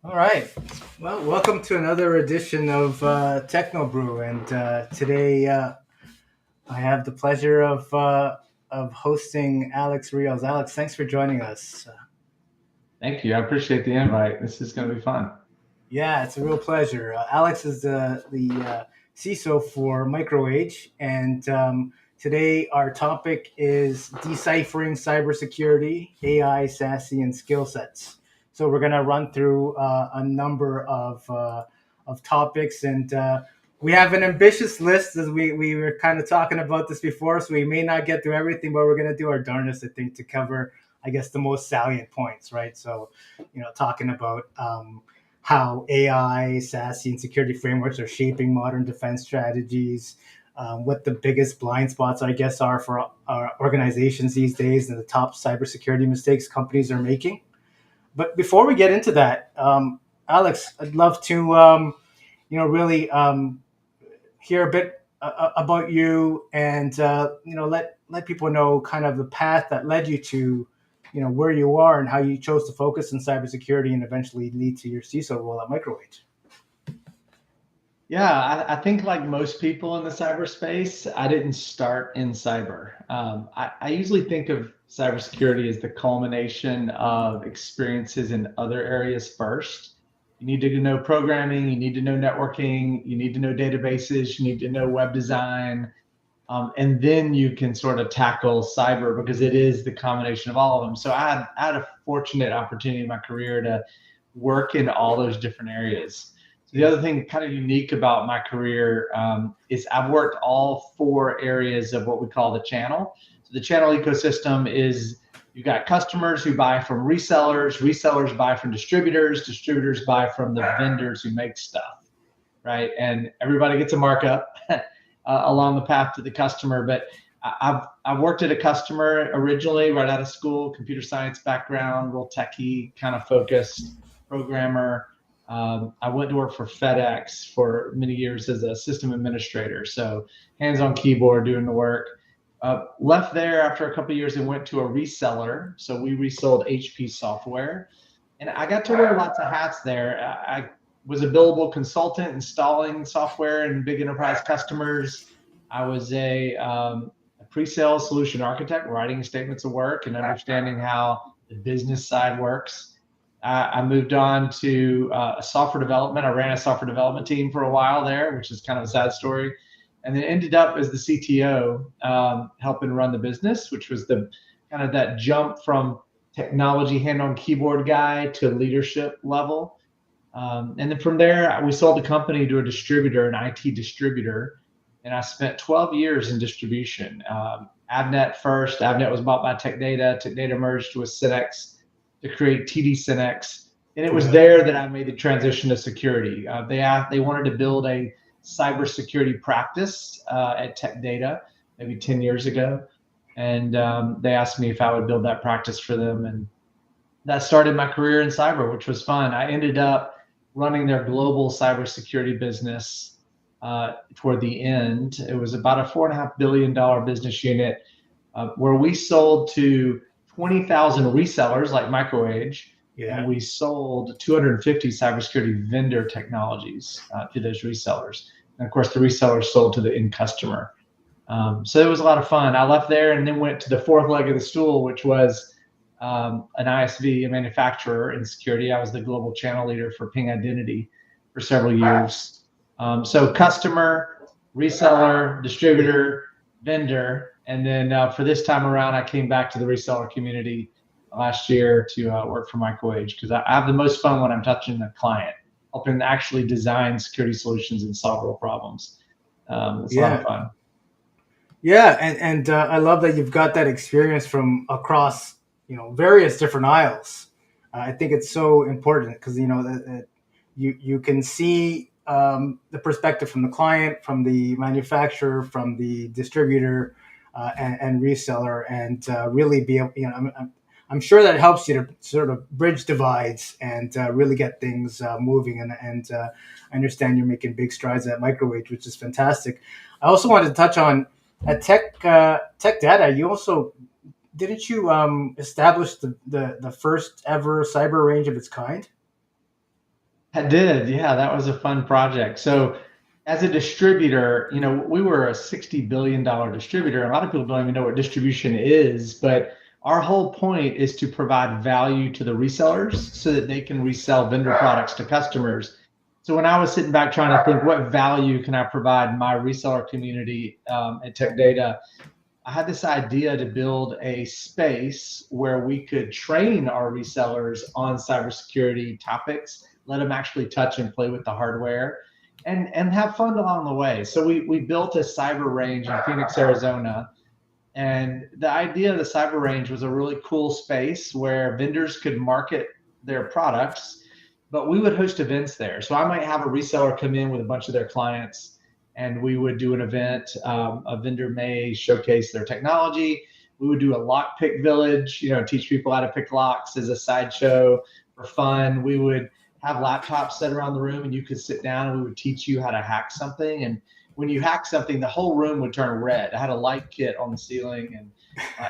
All right. Well, welcome to another edition of Techno Brew, and today I have the pleasure of hosting Alex Ryals. Alex, thanks for joining us. Thank you. I appreciate the invite. This is going to be fun. Yeah, it's a real pleasure. Alex is the CISO for MicroAge, and today our topic is deciphering cybersecurity, AI, SASE, and Skillsets. So we're going to run through a number of topics, and we have an ambitious list, as we were kind of talking about this before. So we may not get through everything, but we're going to do our darndest, I think, to cover, I guess, the most salient points, right? So, talking about how AI, SASE, and security frameworks are shaping modern defense strategies, what the biggest blind spots, I guess, are for organizations these days, and the top cybersecurity mistakes companies are making. But before we get into that, Alex, I'd love to, really hear a bit about you, and let people know kind of the path that led you to where you are and how you chose to focus in cybersecurity and eventually lead to your CISO role at MicroAge. Yeah, I think like most people in the cyberspace, I didn't start in cyber. I usually think of cybersecurity as the culmination of experiences in other areas first. You need to know programming, you need to know networking, you need to know databases, you need to know web design, and then you can sort of tackle cyber because it is the combination of all of them. So I had a fortunate opportunity in my career to work in all those different areas. So the other thing kind of unique about my career is I've worked all four areas of what we call the channel. So the channel ecosystem is you've got customers who buy from resellers, resellers buy from distributors, distributors buy from the vendors who make stuff, right? And everybody gets a markup along the path to the customer. But I've worked at a customer originally right out of school, computer science background, real techie kind of focused programmer. I went to work for FedEx for many years as a system administrator, so hands-on keyboard doing the work. Left there after a couple of years and went to a reseller. So we resold HP software, and I got to wear lots of hats there. I was a billable consultant installing software in big enterprise customers. I was a pre-sale solution architect, writing statements of work and understanding how the business side works. I moved on to software development. I ran a software development team for a while there, which is kind of a sad story, and then ended up as the CTO, helping run the business, which was the kind of that jump from technology hand-on keyboard guy to leadership level. And then from there, we sold the company to a distributor, an IT distributor, and I spent 12 years in distribution. Avnet first. Avnet was bought by Tech Data. Tech Data merged with Cinex to create TD Cinex, and it was there that I made the transition to security. They wanted to build a cybersecurity practice at Tech Data maybe 10 years ago, and they asked me if I would build that practice for them, and that started my career in cyber, which was fun. I ended up running their global cybersecurity business toward the end. It was about a $4.5 billion business unit where we sold to 20,000 resellers like MicroAge, and we sold 250 cybersecurity vendor technologies to those resellers. And of course, the resellers sold to the end customer. So it was a lot of fun. I left there and then went to the fourth leg of the stool, which was an ISV, a manufacturer in security. I was the global channel leader for Ping Identity for several years. So customer, reseller, distributor, vendor. And then for this time around, I came back to the reseller community last year to work for MicroAge because I have the most fun when I'm touching the client, helping them actually design security solutions and solve real problems. It's a lot of fun. Yeah, and I love that you've got that experience from across various different aisles. I think it's so important because that you can see the perspective from the client, from the manufacturer, from the distributor, and reseller, and really be able. I'm sure that helps you to sort of bridge divides and really get things moving. And I understand you're making big strides at MicroAge, which is fantastic. I also wanted to touch on at Tech Data. You also didn't you establish the first ever cyber range of its kind? I did. Yeah, that was a fun project. So as a distributor, we were a $60 billion distributor. A lot of people don't even know what distribution is, but our whole point is to provide value to the resellers so that they can resell vendor products to customers. So when I was sitting back trying to think what value can I provide my reseller community at Tech Data, I had this idea to build a space where we could train our resellers on cybersecurity topics, let them actually touch and play with the hardware, and have fun along the way. So we built a cyber range in Phoenix, Arizona. And the idea of the cyber range was a really cool space where vendors could market their products, but we would host events there. So I might have a reseller come in with a bunch of their clients, and we would do an event. A vendor may showcase their technology. We would do a lockpick village, teach people how to pick locks as a sideshow for fun. We would have laptops set around the room, and you could sit down, and we would teach you how to hack something. And when you hack something, the whole room would turn red. I had a light kit on the ceiling, and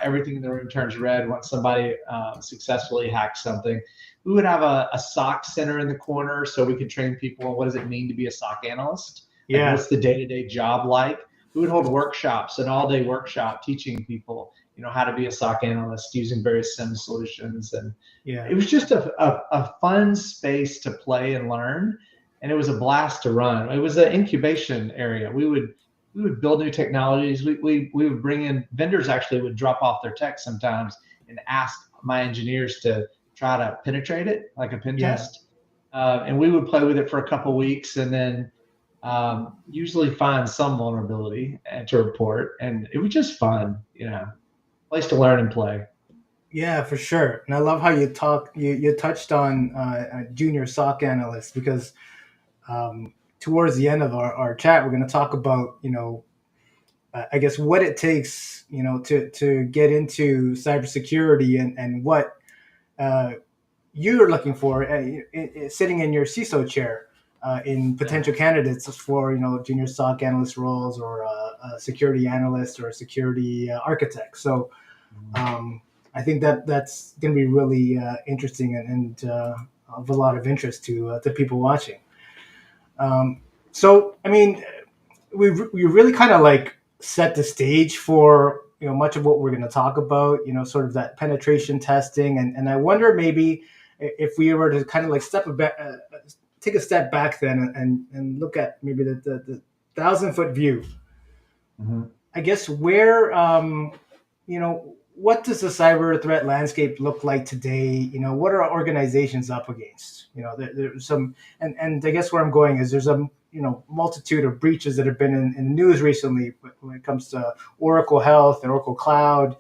everything in the room turns red once somebody successfully hacks something. We would have a SOC center in the corner so we could train people on what does it mean to be a SOC analyst? Like, Yeah. what's the day-to-day job like? We would hold workshops, an all-day workshop teaching people, how to be a SOC analyst using various SIM solutions. And Yeah. it was just a fun space to play and learn. And it was a blast to run. It was an incubation area. We would build new technologies. We would bring in vendors, actually would drop off their tech sometimes and ask my engineers to try to penetrate it like a pen Yeah. test. And we would play with it for a couple of weeks, and then usually find some vulnerability to report. And it was just fun, place to learn and play. Yeah, for sure. And I love how you touched on a junior SOC analyst because towards the end of our chat, we're going to talk about, I guess what it takes, to get into cybersecurity and what uh, you're looking for sitting in your CISO chair in potential candidates for, junior SOC analyst roles or a security analyst or a security architect. So I think that's going to be really interesting and of a lot of interest to people watching. So, I mean, we really kind of like set the stage for much of what we're going to talk about. Sort of that penetration testing, and I wonder maybe if we were to kind of like take a step back then and look at maybe the 1,000-foot view. Mm-hmm. I guess where what does the cyber threat landscape look like today? What are organizations up against? There's some, and I guess where I'm going is there's a multitude of breaches that have been in the news recently when it comes to Oracle Health and Oracle Cloud,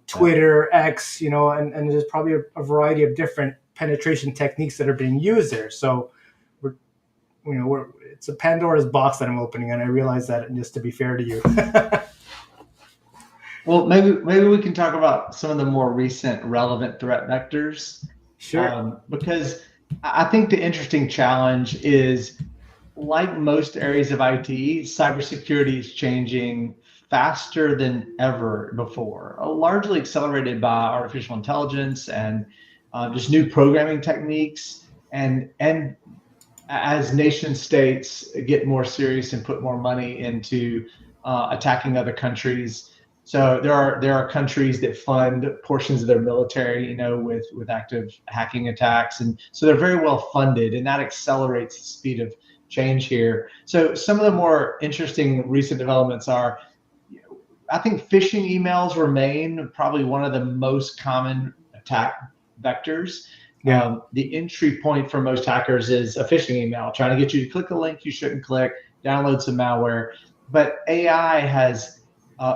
Twitter, X, and there's probably a variety of different penetration techniques that are being used there. So it's a Pandora's box that I'm opening, and I realize that just to be fair to you. Well, maybe we can talk about some of the more recent relevant threat vectors. Sure. Because I think the interesting challenge is, like most areas of IT, cybersecurity is changing faster than ever before, largely accelerated by artificial intelligence and just new programming techniques. And as nation states get more serious and put more money into attacking other countries. So there are countries that fund portions of their military, with active hacking attacks, and so they're very well funded, and that accelerates the speed of change here. So some of the more interesting recent developments are, I think phishing emails remain probably one of the most common attack vectors. Yeah. The entry point for most hackers is a phishing email, trying to get you to click a link you shouldn't click, download some malware. But AI has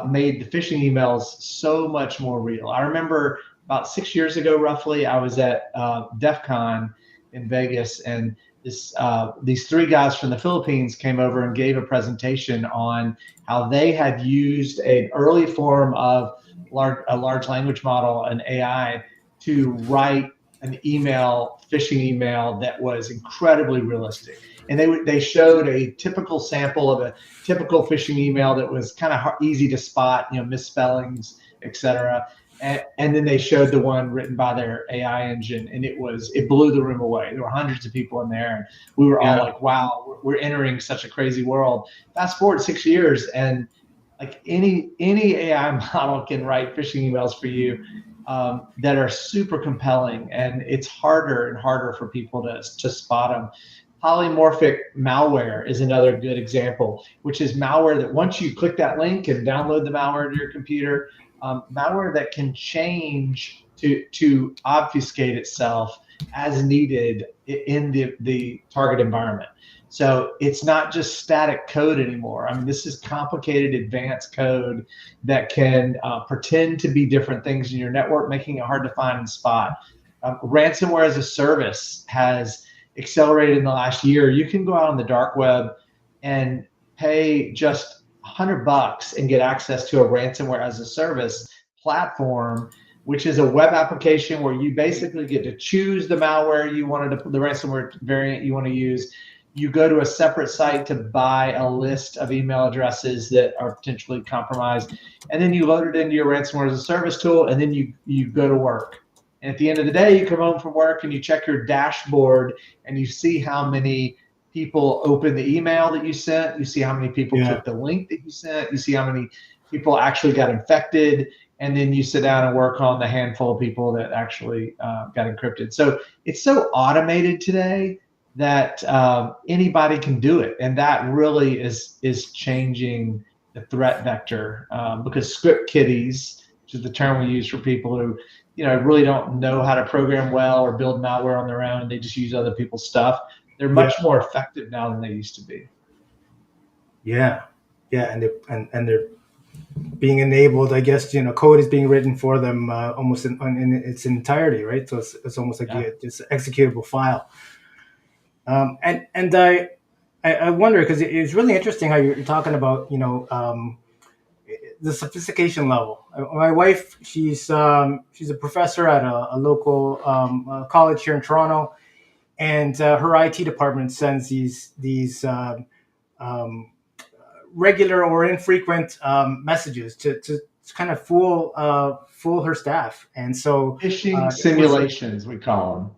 made the phishing emails so much more real. I remember about 6 years ago, roughly, I was at DEF CON in Vegas, and these three guys from the Philippines came over and gave a presentation on how they had used an early form of a large language model, an AI, to write an phishing email that was incredibly realistic. And they showed a typical sample of a typical phishing email that was kind of easy to spot, misspellings, etc. And then they showed the one written by their AI engine, and it blew the room away. There were hundreds of people in there, and we were all like, wow, we're entering such a crazy world. Fast forward 6 years, and like any AI model can write phishing emails for you that are super compelling, and it's harder and harder for people to spot them. Polymorphic malware is another good example, which is malware that once you click that link and download the malware to your computer, malware that can change to obfuscate itself as needed in the target environment. So it's not just static code anymore. I mean, this is complicated, advanced code that can pretend to be different things in your network, making it hard to find and spot. Ransomware as a service has accelerated in the last year. You can go out on the dark web and pay just $100 and get access to a ransomware as a service platform, which is a web application where you basically get to choose the malware you wanted to, the ransomware variant you want to use. You go to a separate site to buy a list of email addresses that are potentially compromised, and then you load it into your ransomware as a service tool, and then you go to work. And at the end of the day, you come home from work and you check your dashboard and you see how many people opened the email that you sent. You see how many people clicked the link that you sent. You see how many people actually got infected. And then you sit down and work on the handful of people that actually got encrypted. So it's so automated today that anybody can do it. And that really is changing the threat vector because script kiddies, which is the term we use for people who really don't know how to program well or build malware on their own. They just use other people's stuff. They're much more effective now than they used to be. Yeah, and they're being enabled. I guess code is being written for them almost in its entirety, right? So it's almost like it's an executable file. And I wonder, because it's really interesting how you're talking about the sophistication level. My wife, she's a professor at a local college here in Toronto, and her IT department sends these regular or infrequent messages to kind of fool her staff. And so phishing simulations, we call them.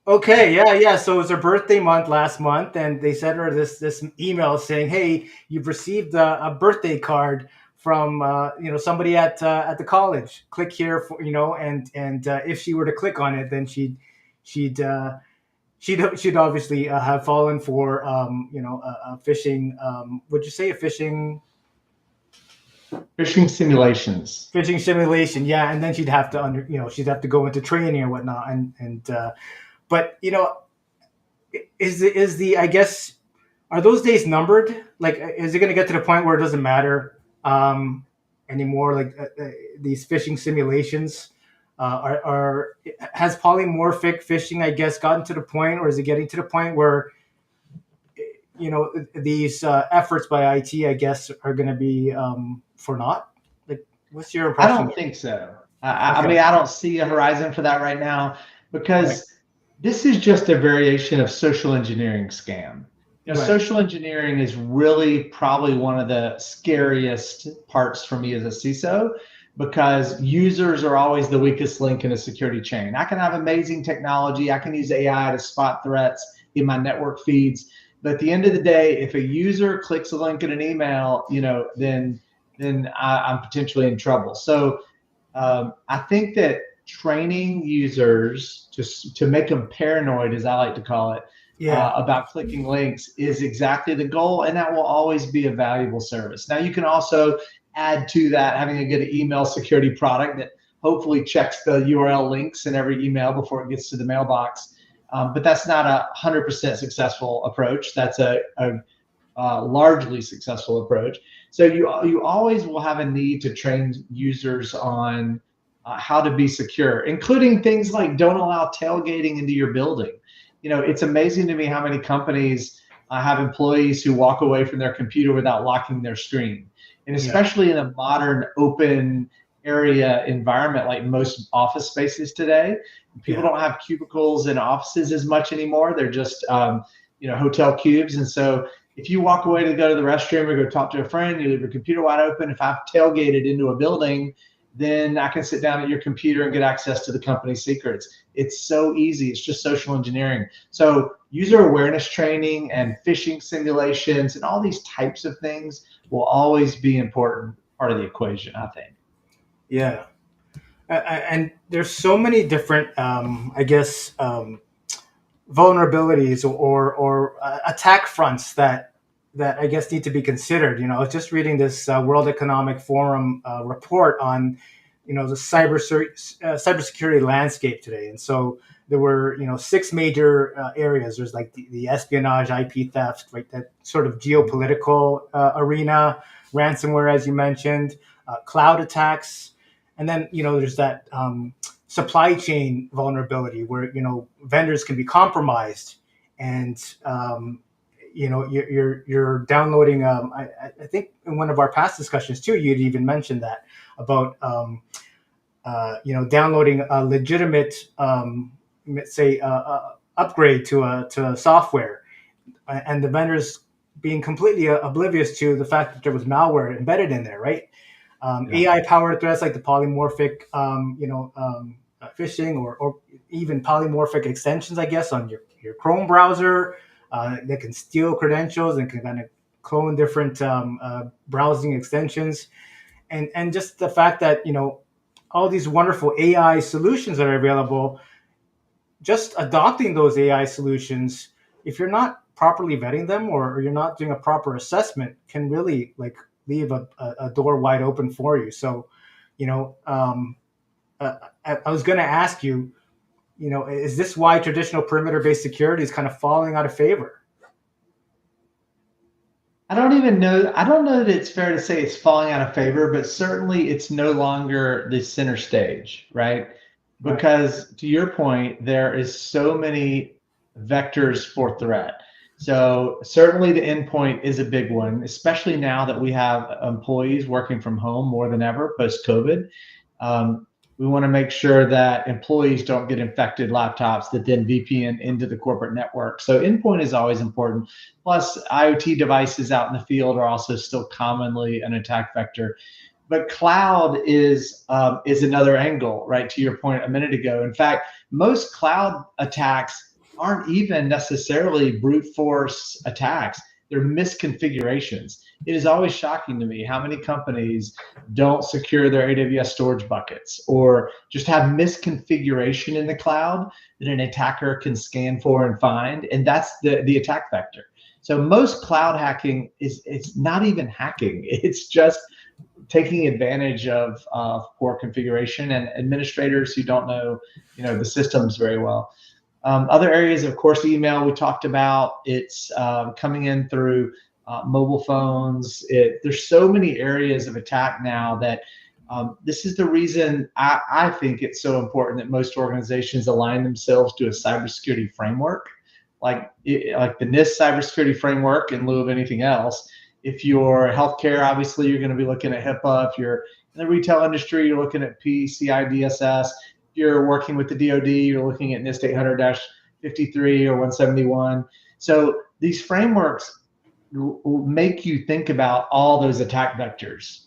Okay, yeah. So it was her birthday month last month, and they sent her this email saying, "Hey, you've received a birthday card from somebody at the college. Click here for and if she were to click on it, then she'd obviously have fallen for a phishing. Would you say a phishing simulations? Phishing simulation, yeah. And then she'd have to she'd have to go into training or whatnot, but is the I guess, are those days numbered? Like, is it going to get to the point where it doesn't matter anymore? Like these phishing simulations has polymorphic phishing, I guess, gotten to the point, or is it getting to the point where these efforts by IT, I guess, are going to be for naught? Like, what's your impression? I don't think so. I mean, I don't see a horizon for that right now, because this is just a variation of social engineering scam. Social engineering is really probably one of the scariest parts for me as a CISO, because users are always the weakest link in a security chain. I can have amazing technology. I can use AI to spot threats in my network feeds. But at the end of the day, if a user clicks a link in an email, then I'm potentially in trouble. So I think that training users to make them paranoid, as I like to call it, about clicking links is exactly the goal, and that will always be a valuable service. Now, you can also add to that having a good email security product that hopefully checks the URL links in every email before it gets to the mailbox. But that's not a 100% successful approach. That's a largely successful approach. So you always will have a need to train users on how to be secure, including things like don't allow tailgating into your building. It's amazing to me how many companies have employees who walk away from their computer without locking their screen. And especially in a modern open area environment like most office spaces today, people don't have cubicles in offices as much anymore. They're just hotel cubes. And so if you walk away to go to the restroom or go talk to a friend, you leave your computer wide open. If I've tailgated into a building, then I can sit down at your computer and get access to the company's secrets. It's so easy. It's just social engineering. So user awareness training and phishing simulations and all these types of things will always be an important part of the equation, I think. Yeah. And there's so many different, vulnerabilities or attack fronts that I guess need to be considered. I was just reading this World Economic Forum report on, the cybersecurity landscape today, and so there were six major areas. There's like the espionage, IP theft, right? That sort of geopolitical arena, ransomware, as you mentioned, cloud attacks, and then there's that supply chain vulnerability where vendors can be compromised and you're downloading. I think in one of our past discussions too, you'd even mentioned that about downloading a legitimate say upgrade to a software, and the vendors being completely oblivious to the fact that there was malware embedded in there, right? AI powered threats like the polymorphic phishing or even polymorphic extensions, I guess, on your Chrome browser. That can steal credentials and can kind of clone different browsing extensions, and just the fact that all these wonderful AI solutions that are available. Just adopting those AI solutions, if you're not properly vetting them or you're not doing a proper assessment, can really like leave a door wide open for you. So, I was going to ask you, is this why traditional perimeter-based security is kind of falling out of favor? I don't even know. I don't know that it's fair to say it's falling out of favor, but certainly it's no longer the center stage, right? Right. Because to your point, there is so many vectors for threat. So certainly the endpoint is a big one, especially now that we have employees working from home more than ever post-COVID. We want to make sure that employees don't get infected laptops that then VPN into the corporate network. So endpoint is always important. Plus, IoT devices out in the field are also still commonly an attack vector. But cloud is another angle, right? To your point a minute ago. In fact, most cloud attacks aren't even necessarily brute force attacks. They're misconfigurations. It is always shocking to me how many companies don't secure their AWS storage buckets or just have misconfiguration in the cloud that an attacker can scan for and find. And that's the attack vector. So most cloud hacking it's not even hacking. It's just taking advantage of poor configuration and administrators who don't know, the systems very well. Other areas, of course, email we talked about. It's coming in through mobile phones. There's so many areas of attack now that this is the reason I think it's so important that most organizations align themselves to a cybersecurity framework, like the NIST cybersecurity framework in lieu of anything else. If you're healthcare, obviously you're going to be looking at HIPAA. If you're in the retail industry, you're looking at PCI DSS. You're working with the DoD, you're looking at NIST 800-53 or 171. So these frameworks will make you think about all those attack vectors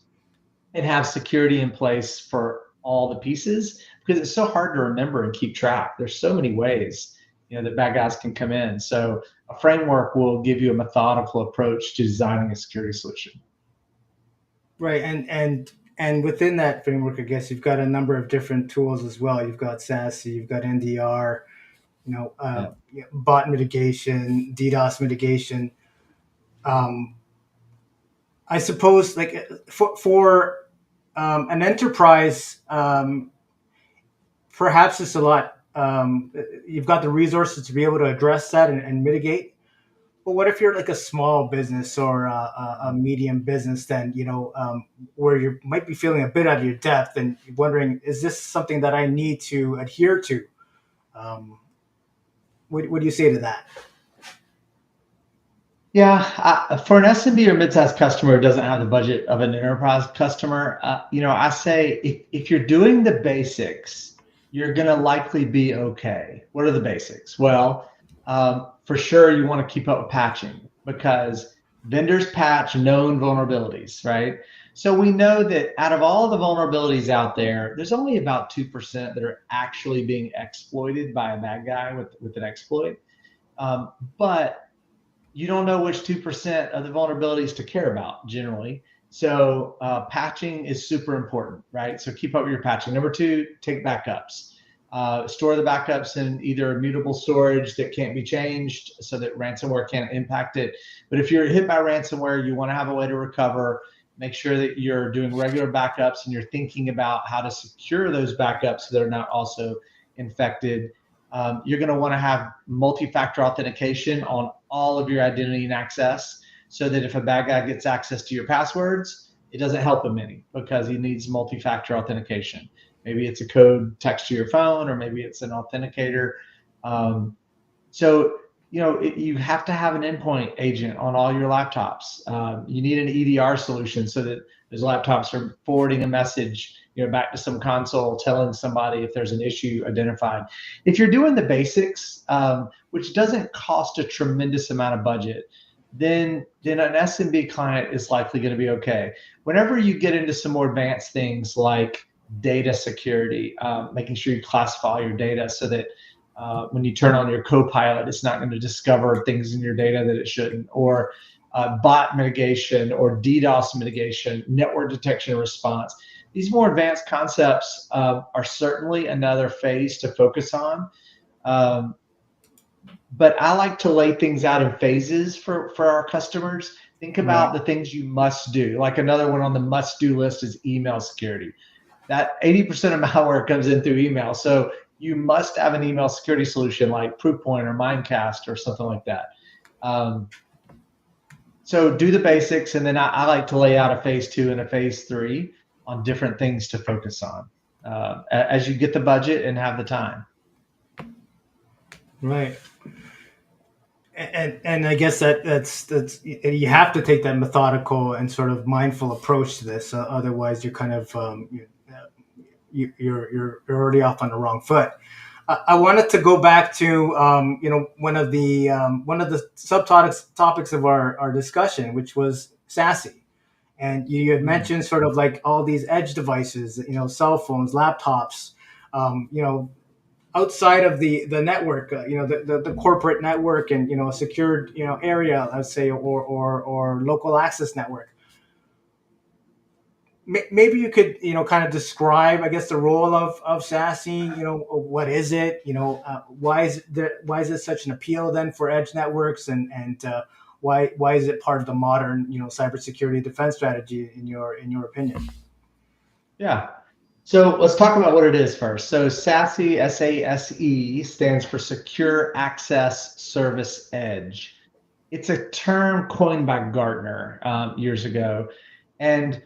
and have security in place for all the pieces, because it's so hard to remember and keep track. There's so many ways that bad guys can come in. So a framework will give you a methodical approach to designing a security solution. Right, and within that framework, I guess you've got a number of different tools as well. You've got SASE, you've got NDR, bot mitigation, DDoS mitigation. I suppose, like for an enterprise, perhaps it's a lot. You've got the resources to be able to address that and mitigate. But what if you're like a small business or a medium business, then, where you might be feeling a bit out of your depth and wondering, is this something that I need to adhere to? What do you say to that? Yeah, for an SMB or mid-sized customer who doesn't have the budget of an enterprise customer, I say if you're doing the basics, you're going to likely be okay. What are the basics? Well, for sure, you want to keep up with patching because vendors patch known vulnerabilities, right? So we know that out of all the vulnerabilities out there, there's only about 2% that are actually being exploited by a bad guy with an exploit. But you don't know which 2% of the vulnerabilities to care about generally. So patching is super important, right? So keep up with your patching. Number two, take backups. Store the backups in either immutable storage that can't be changed so that ransomware can't impact it. But if you're hit by ransomware, you want to have a way to recover. Make sure that you're doing regular backups and you're thinking about how to secure those backups so they're not also infected. You're going to want to have multi-factor authentication on all of your identity and access so that if a bad guy gets access to your passwords, it doesn't help him any because he needs multi-factor authentication. Maybe it's a code text to your phone, or maybe it's an authenticator. So, you have to have an endpoint agent on all your laptops. You need an EDR solution so that those laptops are forwarding a message, back to some console, telling somebody if there's an issue identified. If you're doing the basics, which doesn't cost a tremendous amount of budget, then an SMB client is likely going to be okay. Whenever you get into some more advanced things like data security, making sure you classify your data so that when you turn on your copilot, it's not going to discover things in your data that it shouldn't, or bot mitigation or DDoS mitigation, network detection and response. These more advanced concepts are certainly another phase to focus on. But I like to lay things out in phases for our customers. Think about the things you must do. Like another one on the must-do list is email security. That 80% of malware comes in through email. So you must have an email security solution like Proofpoint or Mimecast or something like that. So do the basics, and then I like to lay out a phase 2 and a phase 3 on different things to focus on as you get the budget and have the time. Right. And I guess that's you have to take that methodical and sort of mindful approach to this. Otherwise, you're kind of you're already off on the wrong foot. I wanted to go back to one of the subtopics of our discussion, which was SASE, and you had mentioned sort of like all these edge devices, cell phones, laptops, outside of the network, the corporate network, and a secured area, let's say, or local access network. Maybe you could kind of describe, I guess, the role of SASE. What is it? Why is it such an appeal then for edge networks, and why is it part of the modern cybersecurity defense strategy in your opinion? Yeah. So let's talk about what it is first. So SASE, SASE, stands for Secure Access Service Edge. It's a term coined by Gartner years ago. And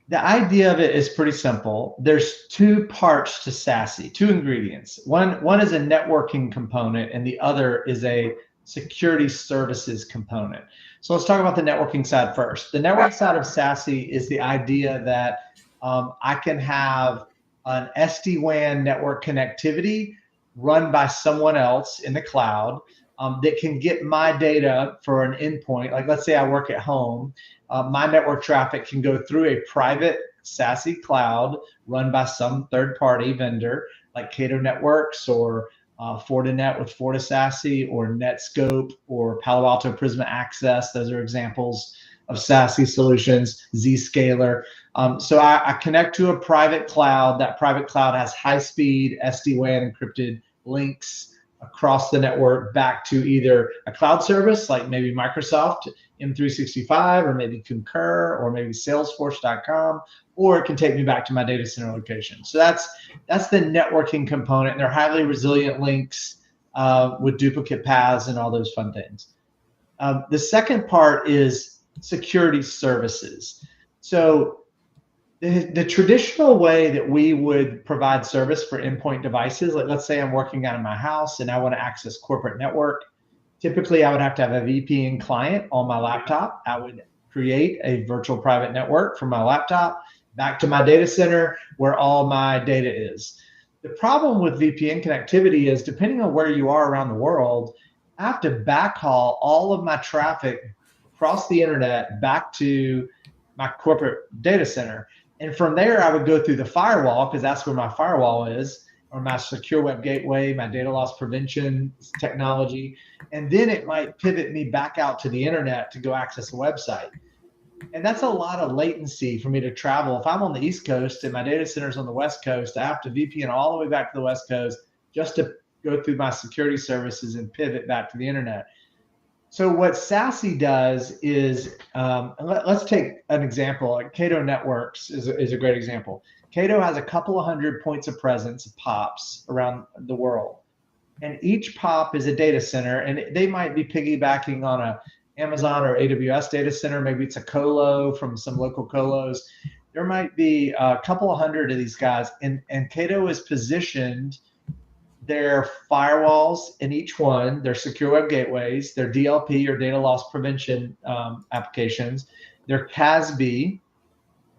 the idea of it is pretty simple. There's two parts to SASE, two ingredients. One is a networking component, and the other is a security services component. So let's talk about the networking side first. The network side of SASE is the idea that I can have an SD-WAN network connectivity run by someone else in the cloud that can get my data for an endpoint. Like, let's say I work at home. My network traffic can go through a private SASE cloud run by some third-party vendor like Cato Networks or Fortinet with FortiSASE or Netscope or Palo Alto Prisma Access. Those are examples of SASE solutions, Zscaler. So I connect to a private cloud. That private cloud has high-speed SD-WAN encrypted links across the network back to either a cloud service like maybe Microsoft M365 or maybe Concur or maybe Salesforce.com, or it can take me back to my data center location. So that's the networking component. They're highly resilient links with duplicate paths and all those fun things. The second part is security services. So the traditional way that we would provide service for endpoint devices, like let's say I'm working out of my house and I want to access corporate network, typically I would have to have a VPN client on my laptop. I would create a virtual private network from my laptop back to my data center where all my data is. The problem with VPN connectivity is, depending on where you are around the world, I have to backhaul all of my traffic across the internet back to my corporate data center. And from there, I would go through the firewall because that's where my firewall is, or my secure web gateway, my data loss prevention technology. And then it might pivot me back out to the internet to go access a website. And that's a lot of latency for me to travel. If I'm on the East Coast and my data center's on the West Coast, I have to VPN all the way back to the West Coast just to go through my security services and pivot back to the internet. So what SASE does is, let's take an example. Like Cato Networks is a great example. Cato has a couple of hundred points of presence, POPs, around the world. And each POP is a data center, and they might be piggybacking on a Amazon or AWS data center. Maybe it's a colo from some local colos. There might be a couple of hundred of these guys, and Cato is positioned their firewalls in each one, their secure web gateways, their DLP or data loss prevention applications, their CASB,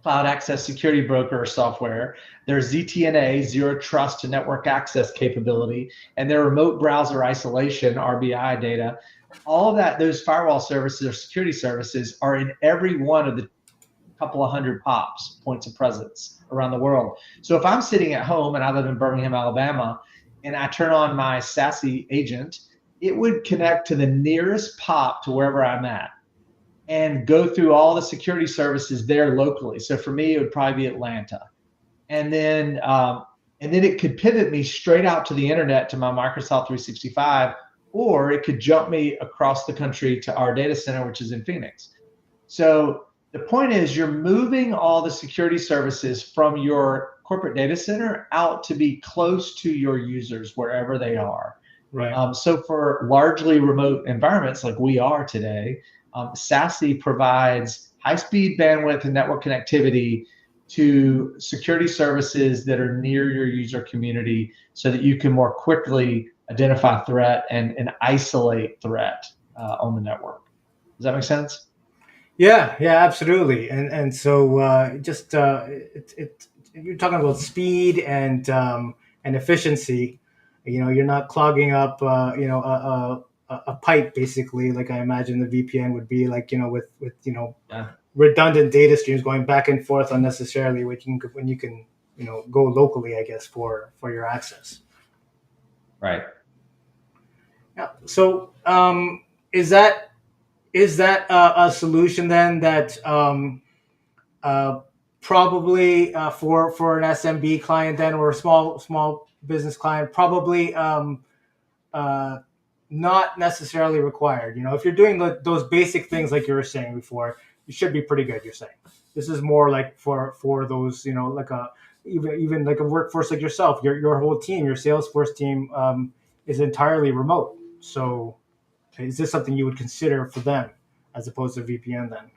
cloud access security broker software, their ZTNA, zero trust to network access capability, and their remote browser isolation, RBI data. All of that, those firewall services or security services are in every one of the couple of hundred POPs, points of presence around the world. So if I'm sitting at home and I live in Birmingham, Alabama, and I turn on my SASE agent, it would connect to the nearest POP to wherever I'm at and go through all the security services there locally. So for me, it would probably be Atlanta. And then it could pivot me straight out to the internet to my Microsoft 365, or it could jump me across the country to our data center, which is in Phoenix. So the point is you're moving all the security services from your corporate data center out to be close to your users wherever they are. Right. So for largely remote environments like we are today, SASE provides high-speed bandwidth and network connectivity to security services that are near your user community so that you can more quickly identify threat and isolate threat on the network. Does that make sense? Yeah, absolutely. And so you're talking about speed and efficiency. You're not clogging up a pipe basically, like I imagine the VPN would be, like with Yeah. redundant data streams going back and forth unnecessarily, when you can go locally, I guess, for your access. Right. Yeah. So is that a solution then that probably for an SMB client then, or a small business client, probably not necessarily required? If you're doing those basic things like you were saying before, you should be pretty good. You're saying this is more like for those, like even like a workforce like yourself, your whole team, your Salesforce team is entirely remote. So is this something you would consider for them as opposed to VPN then?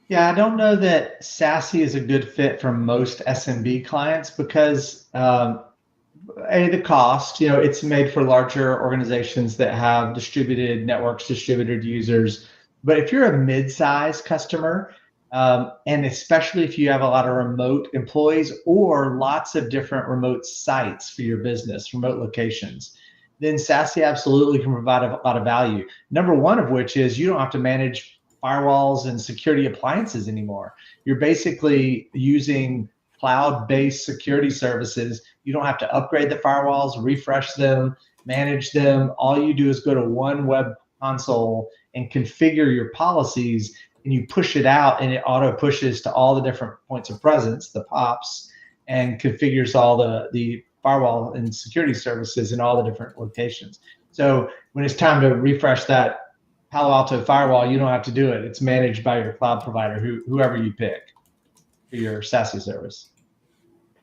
Yeah, I don't know that SASE is a good fit for most SMB clients because the cost, it's made for larger organizations that have distributed networks, distributed users. But if you're a mid-sized customer, and especially if you have a lot of remote employees or lots of different remote sites for your business, remote locations, then SASE absolutely can provide a lot of value. Number one of which is you don't have to manage firewalls and security appliances anymore. You're basically using cloud-based security services. You don't have to upgrade the firewalls, refresh them, manage them. All you do is go to one web console and configure your policies, and you push it out, and it auto pushes to all the different points of presence, the POPs, and configures all the firewall and security services in all the different locations. So when it's time to refresh that Palo Alto firewall, you don't have to do it. It's managed by your cloud provider, whoever you pick for your SASE service.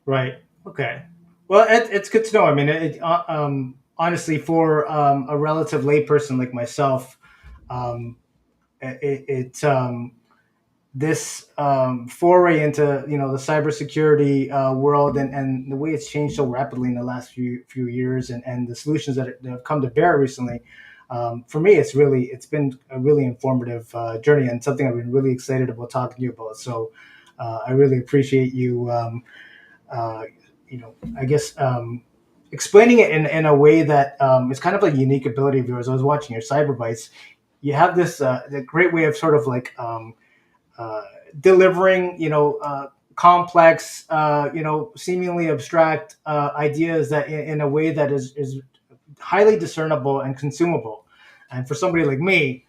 Right. Okay. Well, it's good to know. I mean, honestly, for a relative layperson like myself, this foray into the cybersecurity world, and the way it's changed so rapidly in the last few years, and the solutions that have come to bear recently. For me, it's been a really informative journey, and something I've been really excited about talking to you about. So I really appreciate you. I guess explaining it in a way that is kind of a unique ability of yours. I was watching your Cyber Bites. You have this the great way of sort of like delivering, complex, seemingly abstract ideas that in a way that is highly discernible and consumable. And for somebody like me,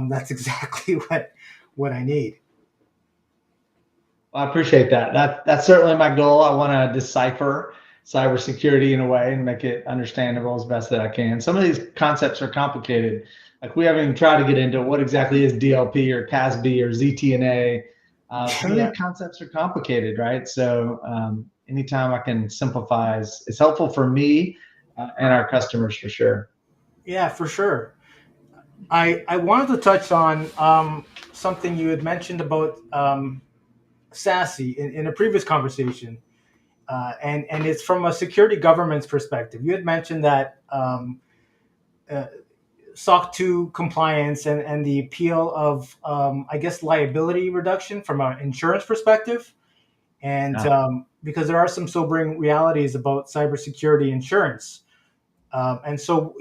that's exactly what I need. Well, I appreciate that. That's certainly my goal. I want to decipher cybersecurity in a way and make it understandable as best that I can. Some of these concepts are complicated. Like we haven't even tried to get into what exactly is DLP or CASB or ZTNA. Some of Yeah. these concepts are complicated, right? So anytime I can simplify is helpful for me and our customers for sure. Yeah, for sure. I wanted to touch on something you had mentioned about SASE in a previous conversation, and it's from a security governance perspective. You had mentioned that uh, SOC 2 compliance and the appeal of, I guess, liability reduction from an insurance perspective. And Yeah. because there are some sobering realities about cybersecurity insurance. And so,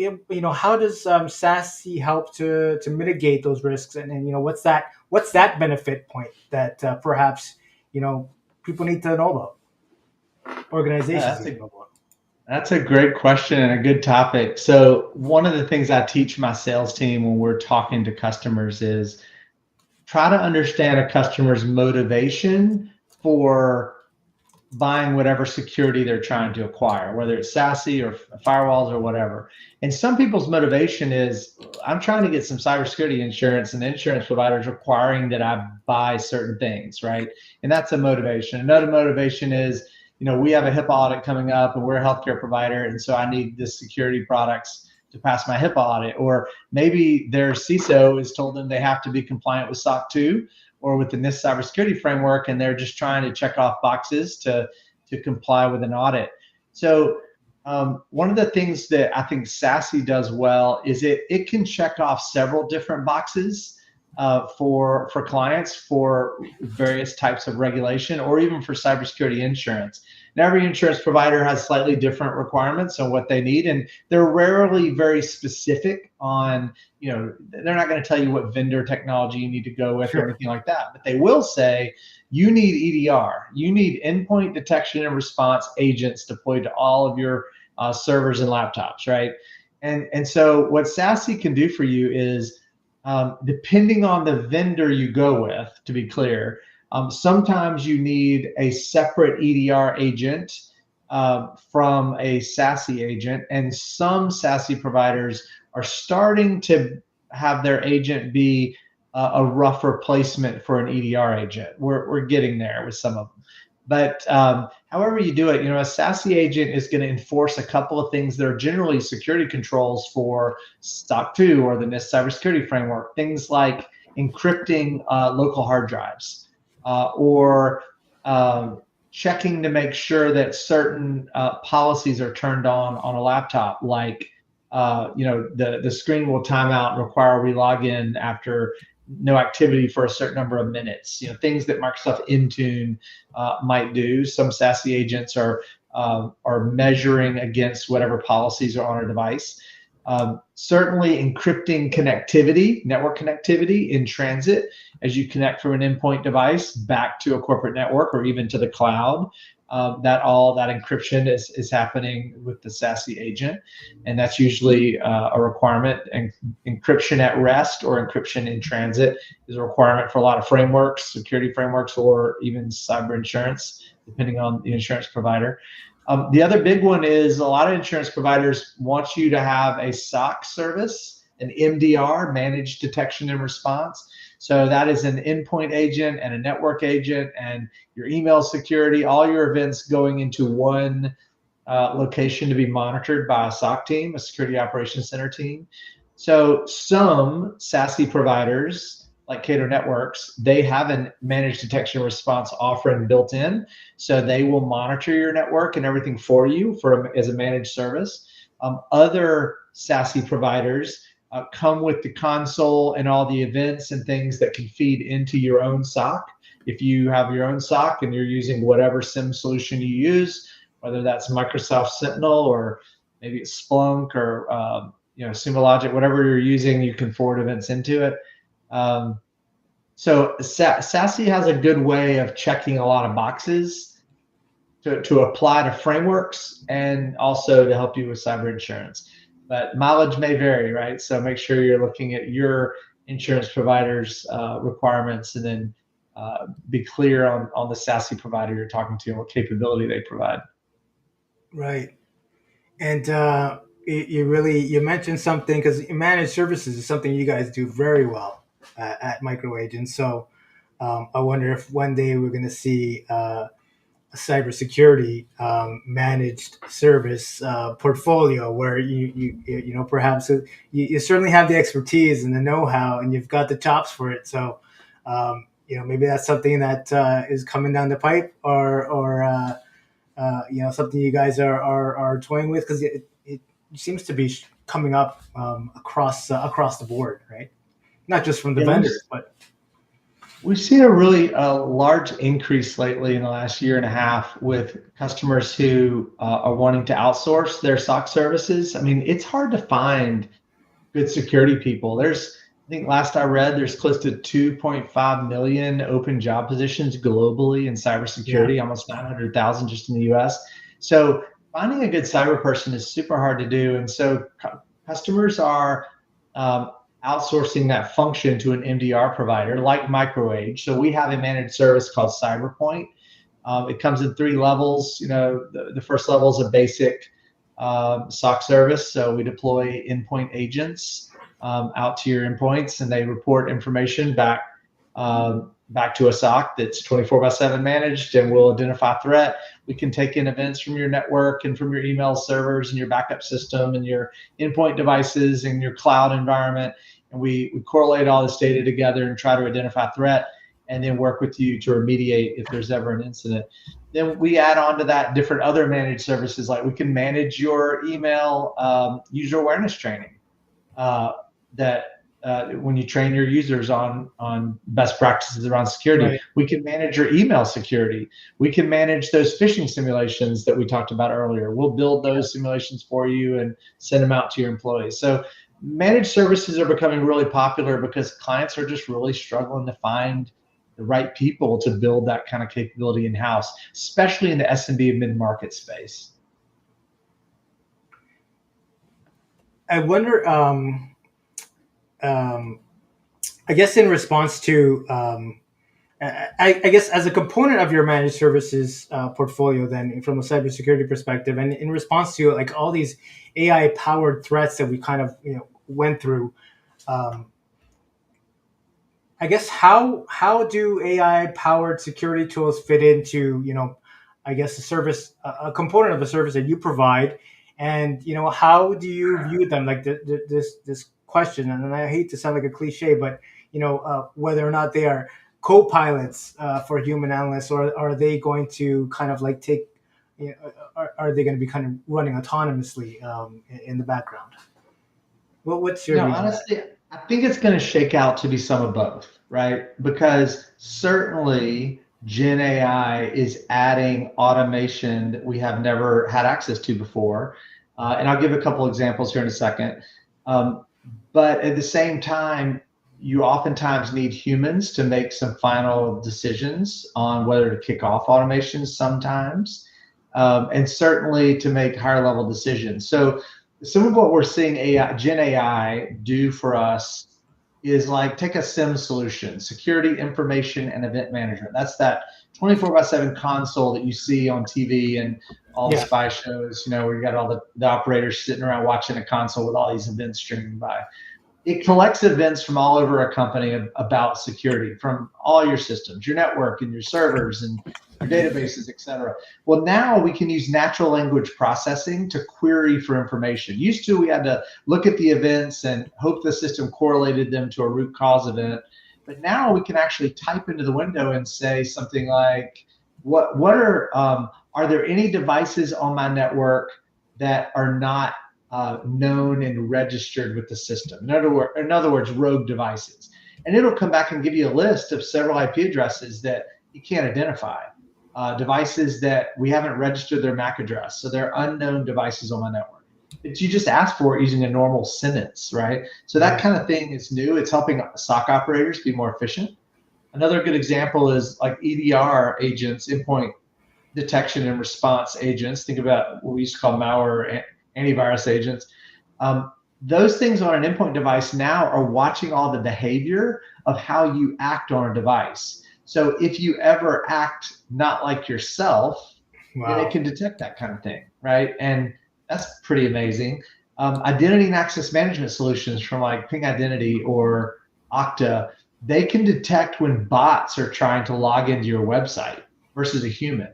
how does SASE help to mitigate those risks? And what's that benefit point that perhaps people need to know about, Yeah, organizations need to know about? that's a great question and a good topic. So one of the things I teach my sales team when we're talking to customers is try to understand a customer's motivation for buying whatever security they're trying to acquire, whether it's SASE or firewalls or whatever. And some people's motivation is, I'm trying to get some cybersecurity insurance, and the insurance provider is requiring that I buy certain things, right? And that's a motivation. Another motivation is, we have a HIPAA audit coming up, and we're a healthcare provider, and so I need the security products to pass my HIPAA audit. Or maybe their CISO has told them they have to be compliant with SOC 2 or with the NIST cybersecurity framework, and they're just trying to check off boxes to comply with an audit. So one of the things that I think SASE does well is it can check off several different boxes for clients for various types of regulation, or even for cybersecurity insurance. And every insurance provider has slightly different requirements on what they need, and they're rarely very specific on, they're not going to tell you what vendor technology you need to go with or Sure. anything like that, but they will say you need EDR, you need endpoint detection and response agents deployed to all of your servers and laptops, right? And so what SASE can do for you is, depending on the vendor you go with, to be clear, sometimes you need a separate EDR agent from a SASE agent, and some SASE providers are starting to have their agent be a rough replacement for an EDR agent. We're getting there with some of them. But however you do it, a SASE agent is going to enforce a couple of things that are generally security controls for SOC 2 or the NIST cybersecurity framework. Things like encrypting local hard drives, or checking to make sure that certain policies are turned on a laptop, like the screen will time out and require a relogin after no activity for a certain number of minutes. Things that Microsoft Intune might do. Some SASE agents are measuring against whatever policies are on a device. Certainly encrypting connectivity, network connectivity in transit as you connect from an endpoint device back to a corporate network or even to the cloud. That encryption is happening with the SASE agent, and that's usually a requirement. And encryption at rest or encryption in transit is a requirement for a lot of frameworks, security frameworks, or even cyber insurance, depending on the insurance provider. The other big one is a lot of insurance providers want you to have a SOC service, an MDR, managed detection and response. So that is an endpoint agent and a network agent and your email security, all your events going into one location to be monitored by a SOC team, a security operations center team. So some SASE providers like Cato Networks, they have a managed detection response offering built in. So they will monitor your network and everything for you as a managed service. Other SASE providers come with the console and all the events and things that can feed into your own SOC. If you have your own SOC and you're using whatever SIEM solution you use, whether that's Microsoft Sentinel or maybe it's Splunk or Sumo Logic, whatever you're using, you can forward events into it. So SASE has a good way of checking a lot of boxes to apply to frameworks and also to help you with cyber insurance. But mileage may vary, right? So make sure you're looking at your insurance provider's requirements, and then be clear on the SASE provider you're talking to and what capability they provide. Right. And you mentioned something, because managed services is something you guys do very well at MicroAge, and so I wonder if one day we're going to see a cybersecurity managed service portfolio where perhaps you certainly have the expertise and the know-how, and you've got the chops for it. So maybe that's something that is coming down the pipe, or something you guys are toying with, because it seems to be coming up across the board, right? Not just from the Yeah, vendors, but we've seen a really large increase lately in the last year and a half with customers who are wanting to outsource their SOC services. I mean, it's hard to find good security people. I think last I read, there's close to 2.5 million open job positions globally in yeah. cybersecurity, almost 900,000 just in the US. So finding a good cyber person is super hard to do. And so customers are um, outsourcing that function to an MDR provider like MicroAge. So we have a managed service called CyberPoint. It comes in 3 levels. The first level is a basic SOC service. So we deploy endpoint agents out to your endpoints, and they report information back to a SOC that's 24/7 managed, and will identify threat. We can take in events from your network and from your email servers and your backup system and your endpoint devices and your cloud environment, and we correlate all this data together and try to identify threat, and then work with you to remediate if there's ever an incident. Then we add on to that different other managed services, like we can manage your email user awareness training. That when you train your users on best practices around security, Right. we can manage your email security. We can manage those phishing simulations that we talked about earlier. We'll build those simulations for you and send them out to your employees. So managed services are becoming really popular because clients are just really struggling to find the right people to build that kind of capability in-house, especially in the SMB and mid-market space. I wonder. I guess in response to, I guess as a component of your managed services portfolio, then from a cybersecurity perspective, and in response to like all these AI powered threats that we kind of went through, um, I guess how do AI powered security tools fit into I guess a component of the service that you provide, and how do you view them, like this question, and I hate to sound like a cliche, but whether or not they are co-pilots for human analysts, or are they going to kind of like take are they going to be kind of running autonomously in the background? What's your view on that? Honestly, I think it's going to shake out to be some of both, right? Because certainly Gen AI is adding automation that we have never had access to before. And I'll give a couple examples here in a second. Um, but at the same time, you oftentimes need humans to make some final decisions on whether to kick off automation sometimes, and certainly to make higher level decisions. So some of what we're seeing Gen AI do for us is like take a SIM solution, security, information, and event management. That's that 24/7 console that you see on TV and all the Yeah. spy shows, where you got all the operators sitting around watching a console with all these events streaming by. It collects events from all over a company about security, from all your systems, your network and your servers and your databases, et cetera. Well, now we can use natural language processing to query for information. Used to, we had to look at the events and hope the system correlated them to a root cause event. But now we can actually type into the window and say something like, are there any devices on my network that are not known and registered with the system? In other words, rogue devices. And it'll come back and give you a list of several IP addresses that you can't identify, devices that we haven't registered their MAC address. So they're unknown devices on my network. But you just ask for it using a normal sentence, right? So that kind of thing is new. It's helping SOC operators be more efficient. Another good example is like EDR agents, endpoint detection and response agents. Think about what we used to call malware antivirus agents. Those things on an endpoint device now are watching all the behavior of how you act on a device. So if you ever act not like yourself, then it Wow. can detect that kind of thing, right? And that's pretty amazing. Identity and access management solutions from like Ping Identity or Okta, they can detect when bots are trying to log into your website versus a human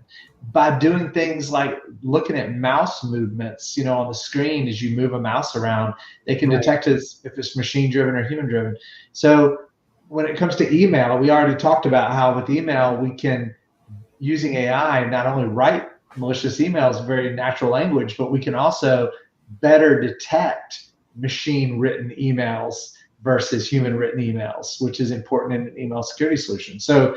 by doing things like looking at mouse movements, on the screen as you move a mouse around. They can Right. detect if it's machine driven or human driven. So when it comes to email, we already talked about how with email we can, using AI, not only write malicious emails, very natural language, but we can also better detect machine written emails versus human written emails, which is important in an email security solution. So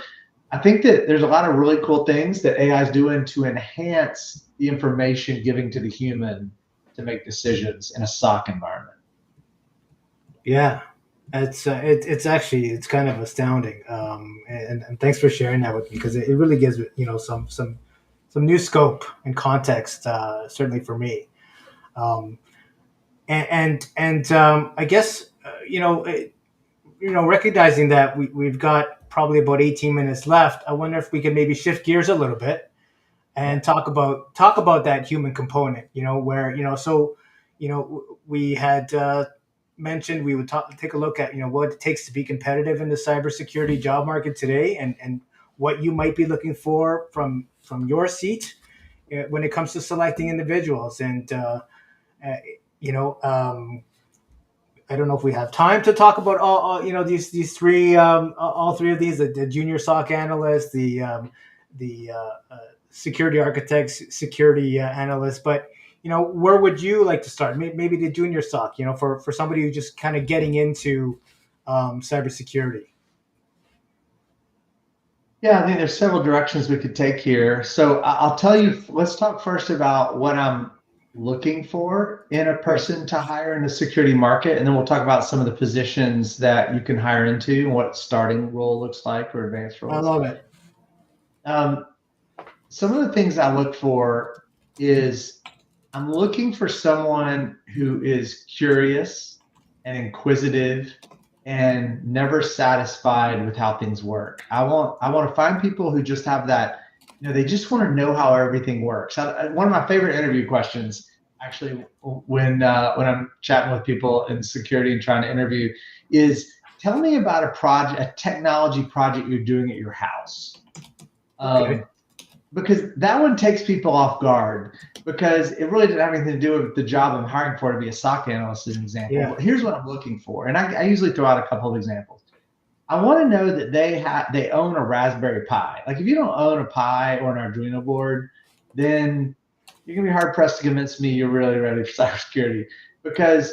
I think that there's a lot of really cool things that AI is doing to enhance the information giving to the human to make decisions in a SOC environment. Yeah, it's actually it's kind of astounding. And thanks for sharing that with me because it really gives some new scope and context, certainly for me. Um, and I guess recognizing that we've got probably about 18 minutes left. I wonder if we could maybe shift gears a little bit Yeah. and talk about that human component. Where we had mentioned we would take a look at what it takes to be competitive in the cybersecurity job market today, and what you might be looking for from your seat when it comes to selecting individuals. And uh, you know, I don't know if we have time to talk about all these three, all three of these: the junior SOC analyst, the security architects, security analyst. But where would you like to start? Maybe the junior SOC. For somebody who's just kind of getting into cybersecurity. Yeah, I think there's several directions we could take here. So I'll tell you, let's talk first about what I'm looking for in a Great. person to hire in the security market, and then we'll talk about some of the positions that you can hire into and what starting role looks like or advanced I roles. love it. Um, some of the things I look for is I'm looking for someone who is curious and inquisitive and never satisfied with how things work. I want to find people who just have that, they just want to know how everything works. One of my favorite interview questions, actually, when I'm chatting with people in security and trying to interview, is tell me about a technology project you're doing at your house. Okay. Um, because that one takes people off guard because it really didn't have anything to do with the job I'm hiring for to be a SOC analyst, as an example. Yeah. But here's what I'm looking for, and I usually throw out a couple of examples. I want to know that they own a Raspberry Pi. Like if you don't own a Pi or an Arduino board, then you're gonna be hard pressed to convince me you're really ready for cybersecurity because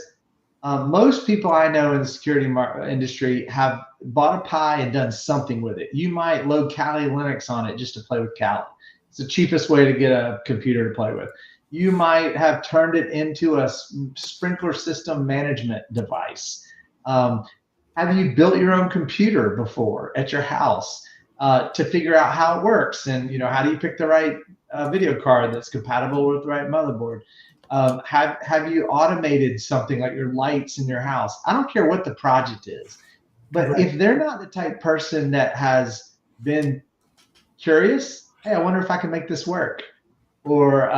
most people I know in the security industry have bought a Pi and done something with it. You might load Kali Linux on it just to play with Kali. It's the cheapest way to get a computer to play with. You might have turned it into a sprinkler system management device. Um, have you built your own computer before at your house to figure out how it works? And how do you pick the right video card that's compatible with the right motherboard? Have you automated something like your lights in your house? I don't care what the project is, but Right. if they're not the type person that has been curious, hey, I wonder if I can make this work, or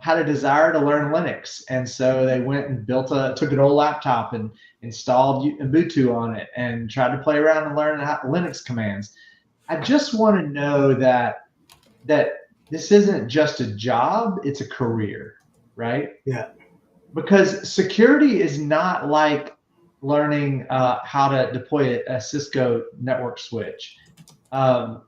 had a desire to learn Linux, and so they went and took an old laptop and installed Ubuntu on it and tried to play around and learn Linux commands. I just want to know that this isn't just a job; it's a career, right? Yeah. Because security is not like learning how to deploy a Cisco network switch. Um,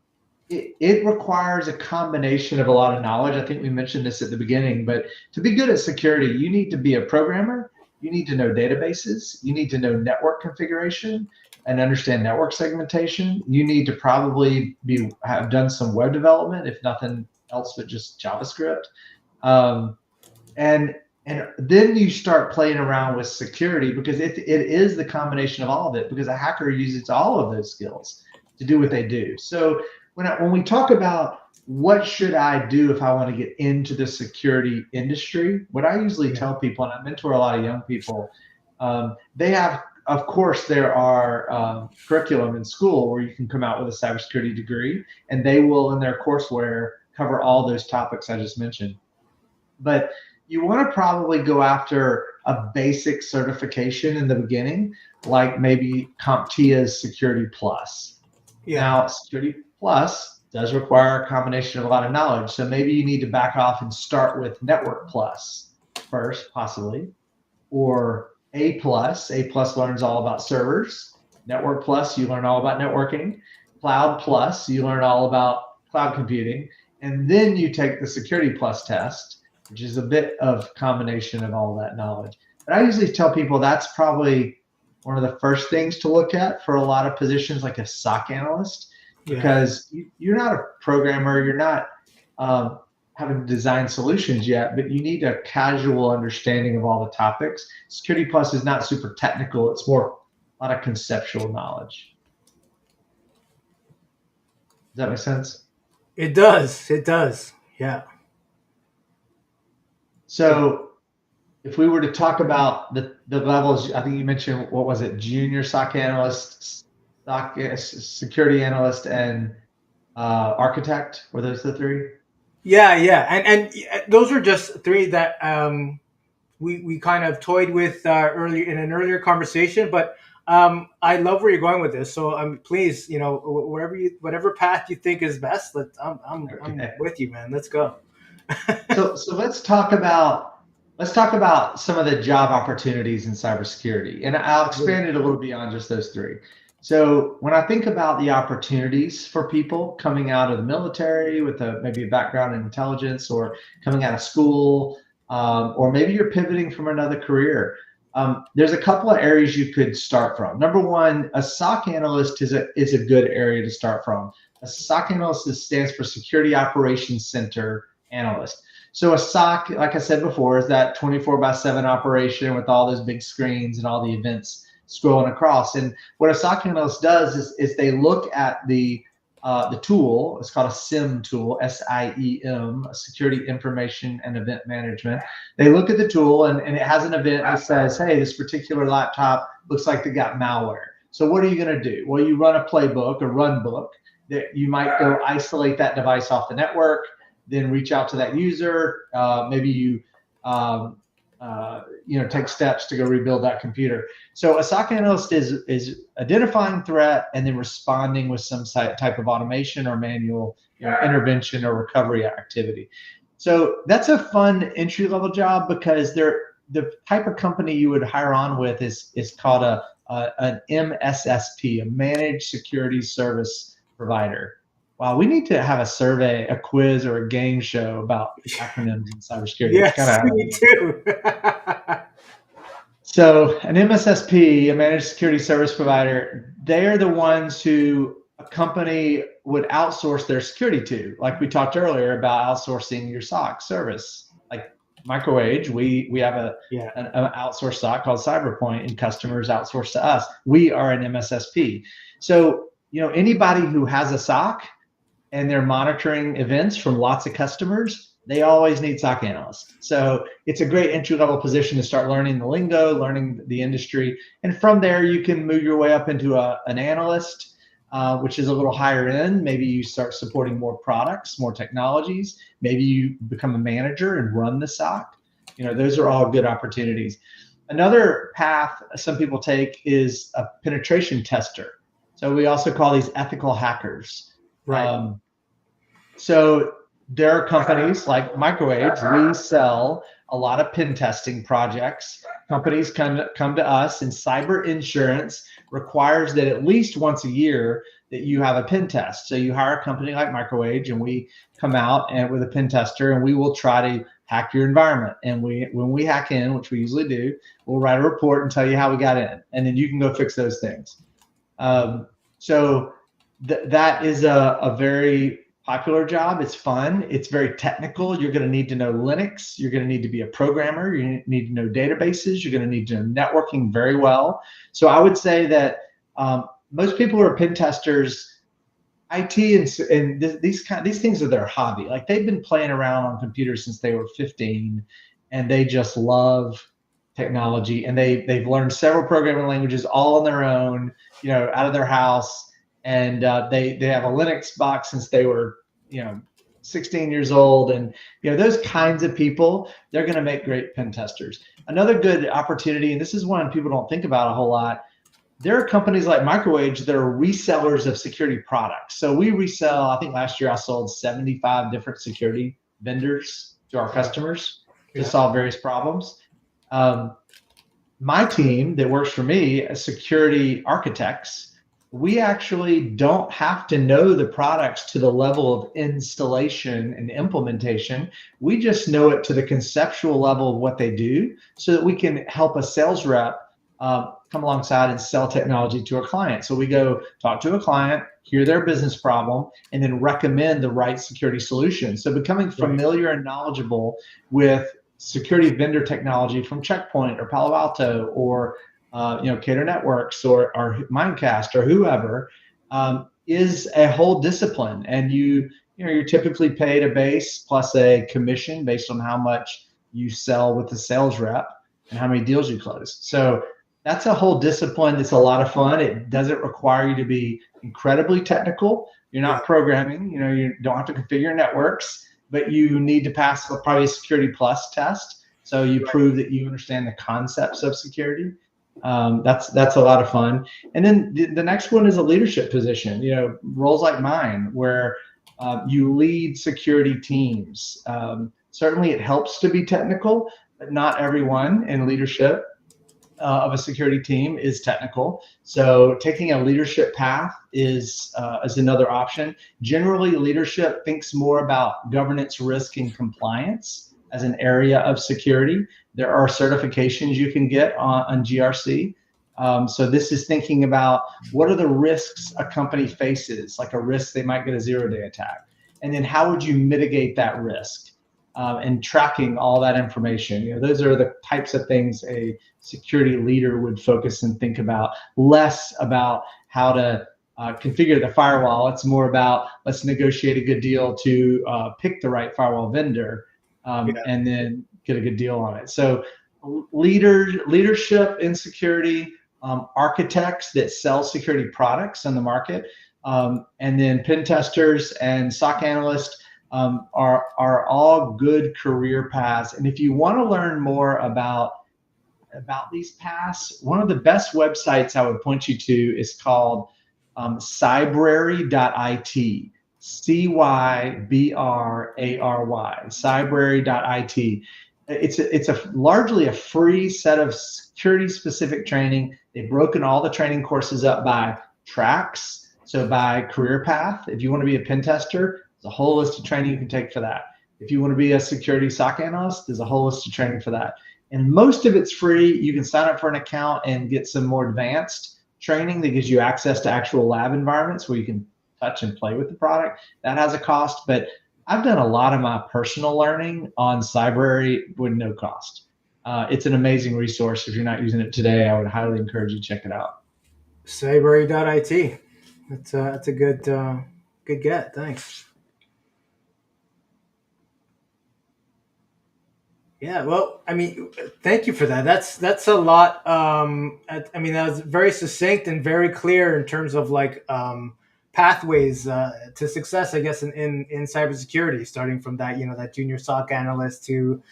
it requires a combination of a lot of knowledge. I think we mentioned this at the beginning, but to be good at security, you need to be a programmer. You need to know databases. You need to know network configuration and understand network segmentation. You need to probably have done some web development, if nothing else, but just JavaScript. Um, and and then you start playing around with security because it is the combination of all of it because a hacker uses all of those skills. to do what they do. So when we talk about what should I do if I want to get into the security industry, what I usually tell people, and I mentor a lot of young people, they have, of course, there are curriculum in school where you can come out with a cybersecurity degree, and they will, in their courseware, cover all those topics I just mentioned. But you want to probably go after a basic certification in the beginning, like maybe CompTIA's Security Plus. Now, Security Plus does require a combination of a lot of knowledge. So maybe you need to back off and start with Network Plus first, possibly, or A Plus. A Plus learns all about servers. Network Plus, you learn all about networking. Cloud Plus, you learn all about cloud computing. And then you take the Security Plus test, which is a bit of combination of all that knowledge. But I usually tell people that's probably one of the first things to look at for a lot of positions, like a SOC analyst, because you're not a programmer, you're not having to design solutions yet, but you need a casual understanding of all the topics. Security Plus is not super technical, it's more a lot of conceptual knowledge. Does that make sense? It does. Yeah. So if we were to talk about the levels, I think you mentioned, what was it, junior SOC analyst, SOC security analyst, and architect? Were those the three? Yeah, and those are just three that we kind of toyed with earlier in an earlier conversation. But I love where you're going with this. So please, whatever path you think is best, I'm with you, man. Let's go. So let's talk about some of the job opportunities in cybersecurity, and I'll expand it a little beyond just those three. So when I think about the opportunities for people coming out of the military with maybe a background in intelligence, or coming out of school, or maybe you're pivoting from another career, there's a couple of areas you could start from. Number one, a SOC analyst is a good area to start from. A SOC analyst stands for Security Operations Center Analyst. So a SOC, like I said before, is that 24/7 operation with all those big screens and all the events scrolling across. And what a SOC analyst does is they look at the tool. It's called a SIEM tool, SIEM, Security Information and Event Management. They look at the tool, and it has an event that says, hey, this particular laptop looks like they got malware. So what are you going to do? Well, you run a playbook, a run book, that you might go isolate that device off the network, then reach out to that user. Maybe you take steps to go rebuild that computer. So a SOC analyst is identifying threat and then responding with some type of automation or manual intervention or recovery activity. So that's a fun entry-level job, because the type of company you would hire on with is called an MSSP, a Managed Security Service Provider. Wow, we need to have a survey, a quiz, or a game show about acronyms in cybersecurity. Yes, we do. So an MSSP, a Managed Security Service Provider, they're the ones who a company would outsource their security to. Like we talked earlier about outsourcing your SOC service. Like MicroAge, we have an outsourced SOC called CyberPoint, and customers outsource to us. We are an MSSP. So anybody who has a SOC and they're monitoring events from lots of customers, they always need SOC analysts. So it's a great entry-level position to start learning the lingo, learning the industry. And from there, you can move your way up into an analyst, which is a little higher end. Maybe you start supporting more products, more technologies. Maybe you become a manager and run the SOC. Those are all good opportunities. Another path some people take is a penetration tester. So we also call these ethical hackers. Right. So there are companies like MicroAge. We sell a lot of pen testing projects. Companies come to us, and cyber insurance requires that at least once a year that you have a pen test. So you hire a company like MicroAge, and we come out with a pen tester, and we will try to hack your environment. And when we hack in, which we usually do, we'll write a report and tell you how we got in, and then you can go fix those things. So that is a very popular job. It's fun. It's very technical. You're going to need to know Linux. You're going to need to be a programmer. You need to know databases. You're going to need to know networking very well. So I would say that most people who are pen testers, IT these things are their hobby. Like they've been playing around on computers since they were 15, and they just love technology. And they've learned several programming languages all on their own, out of their house. And they have a Linux box since they were 16 years old. And those kinds of people, they're going to make great pen testers. Another good opportunity, and this is one people don't think about a whole lot, there are companies like MicroAge that are resellers of security products. So we resell, I think last year I sold 75 different security vendors to our customers to solve various problems. My team that works for me as security architects, we actually don't have to know the products to the level of installation and implementation. We just know it to the conceptual level of what they do so that we can help a sales rep come alongside and sell technology to a client. So we go talk to a client, hear their business problem, and then recommend the right security solution. So becoming familiar and knowledgeable with security vendor technology from Checkpoint or Palo Alto or Cater Networks or Mimecast or whoever is a whole discipline. And you're typically paid a base plus a commission based on how much you sell with the sales rep and how many deals you close. So that's a whole discipline. It's a lot of fun. It doesn't require you to be incredibly technical. You're not programming, you don't have to configure your networks, but you need to pass probably a Security Plus test. So you prove that you understand the concepts of security. That's a lot of fun. And then the next one is a leadership position, roles like mine where you lead security teams. Certainly it helps to be technical, but not everyone in leadership of a security team is technical. So taking a leadership path is another option. Generally, leadership thinks more about governance, risk, and compliance as an area of security. There are certifications you can get on GRC. So this is thinking about what are the risks a company faces, like a risk they might get a zero-day attack. And then how would you mitigate that risk? And tracking all that information. Those are the types of things a security leader would focus and think about, less about how to configure the firewall. It's more about let's negotiate a good deal to pick the right firewall vendor and then get a good deal on it. So leadership in security, architects that sell security products on the market, and then pen testers and SOC analysts are all good career paths. And if you want to learn more about these paths, one of the best websites I would point you to is called cybrary.it. Cybrary, cybrary.it. It's largely a free set of security specific training. They've broken all the training courses up by tracks. So by career path, if you want to be a pen tester, there's a whole list of training you can take for that. If you want to be a security SOC analyst, there's a whole list of training for that. And most of it's free. You can sign up for an account and get some more advanced training that gives you access to actual lab environments where you can touch and play with the product. That has a cost, but I've done a lot of my personal learning on Cybrary with no cost. It's an amazing resource. If you're not using it today, I would highly encourage you to check it out. Cybrary.it. That's a good get. Thanks. Yeah, well, I mean, thank you for that. That's a lot. I mean, that was very succinct and very clear in terms of like pathways to success, I guess, in cybersecurity, starting from that, that junior SOC analyst to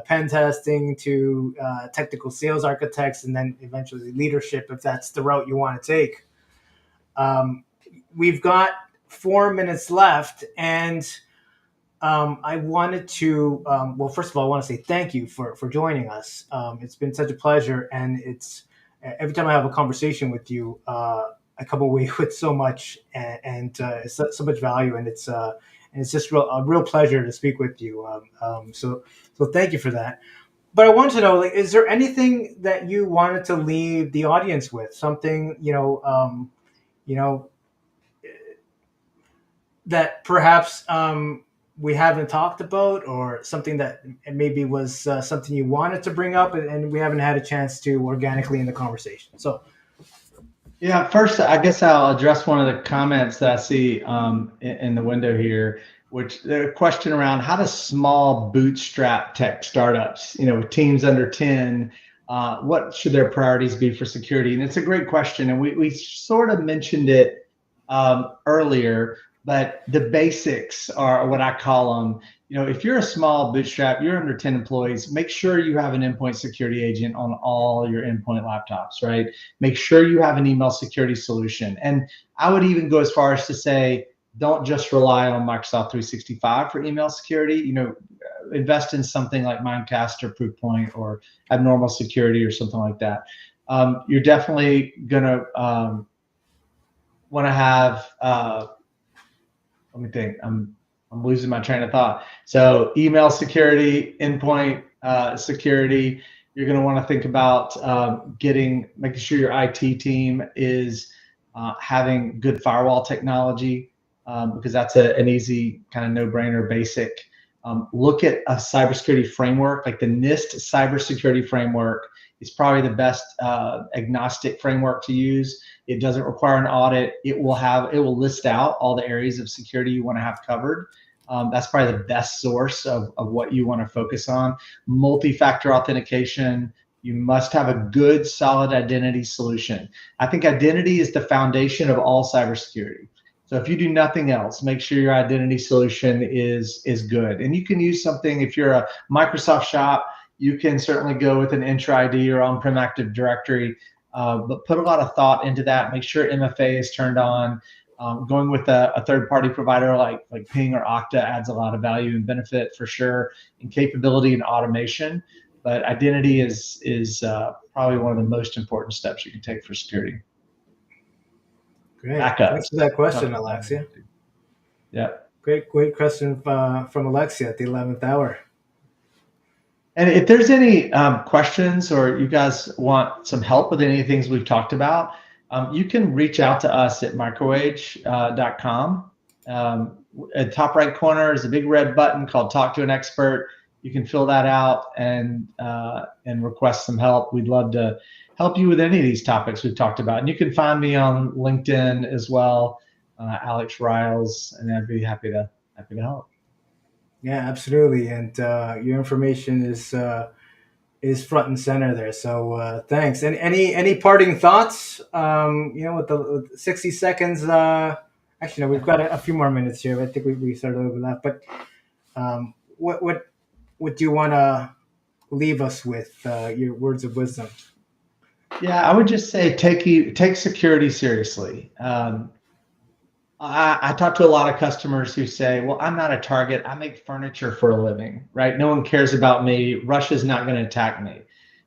pen testing to technical sales architects, and then eventually leadership, if that's the route you want to take. We've got 4 minutes left, and I wanted to, well, first of all, I want to say thank you for joining us. It's been such a pleasure, and it's every time I have a conversation with you, I come away with so much and so much value, and it's just a real pleasure to speak with you. So thank you for that. But I wanted to know, like, is there anything that you wanted to leave the audience with? Something, that perhaps we haven't talked about, or something that maybe was something you wanted to bring up and we haven't had a chance to organically in the conversation. So Yeah, first, I guess I'll address one of the comments that I see in the window here, which the question around how does small bootstrap tech startups, with teams under 10, what should their priorities be for security? And it's a great question. And we sort of mentioned it earlier, but the basics are what I call them. If you're a small bootstrap, you're under 10 employees, make sure you have an endpoint security agent on all your endpoint laptops, right? Make sure you have an email security solution. And I would even go as far as to say, don't just rely on Microsoft 365 for email security. Invest in something like Mimecast or Proofpoint or Abnormal Security or something like that. You're definitely going to want to have, let me think, I'm losing my train of thought. So email security, endpoint security, you're going to want to think about making sure your IT team is having good firewall technology, because that's an easy kind of no-brainer basic. Look at a cybersecurity framework, like the NIST cybersecurity framework is probably the best agnostic framework to use. It doesn't require an audit. It will list out all the areas of security you want to have covered. That's probably the best source of what you want to focus on. Multi-factor authentication. You must have a good, solid identity solution. I think identity is the foundation of all cybersecurity. So if you do nothing else, make sure your identity solution is good. And you can use something, if you're a Microsoft shop, you can certainly go with an Entra ID or on-prem Active Directory, but put a lot of thought into that. Make sure MFA is turned on. Going with a third-party provider like Ping or Okta adds a lot of value and benefit for sure in capability and automation. But identity is probably one of the most important steps you can take for security. Great. Backup. Thanks for that question, Alexia. Yeah. Great question from Alexia at the 11th hour. And if there's any questions or you guys want some help with any of the things we've talked about, you can reach out to us at microage.com. At the top right corner is a big red button called Talk to an Expert. You can fill that out and request some help. We'd love to help you with any of these topics we've talked about. And you can find me on LinkedIn as well, Alex Ryals, and I'd be happy to help. Yeah, absolutely. And your information is front and center there. So thanks. And any parting thoughts? With the 60 seconds. Actually, no, we've got a few more minutes here. I think we started a little bit left. But what do you want to leave us with? Your words of wisdom. Yeah, I would just say take security seriously. I talk to a lot of customers who say, well, I'm not a target. I make furniture for a living, right? No one cares about me. Russia's not going to attack me.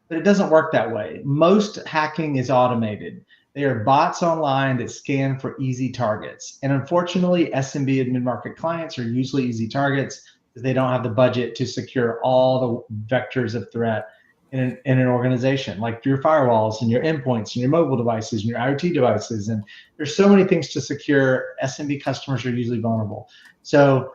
But it doesn't work that way. Most hacking is automated. They are bots online that scan for easy targets. And unfortunately, SMB and mid-market clients are usually easy targets because they don't have the budget to secure all the vectors of threat in an organization, like your firewalls and your endpoints and your mobile devices and your IoT devices. And there's so many things to secure. SMB customers are usually vulnerable. So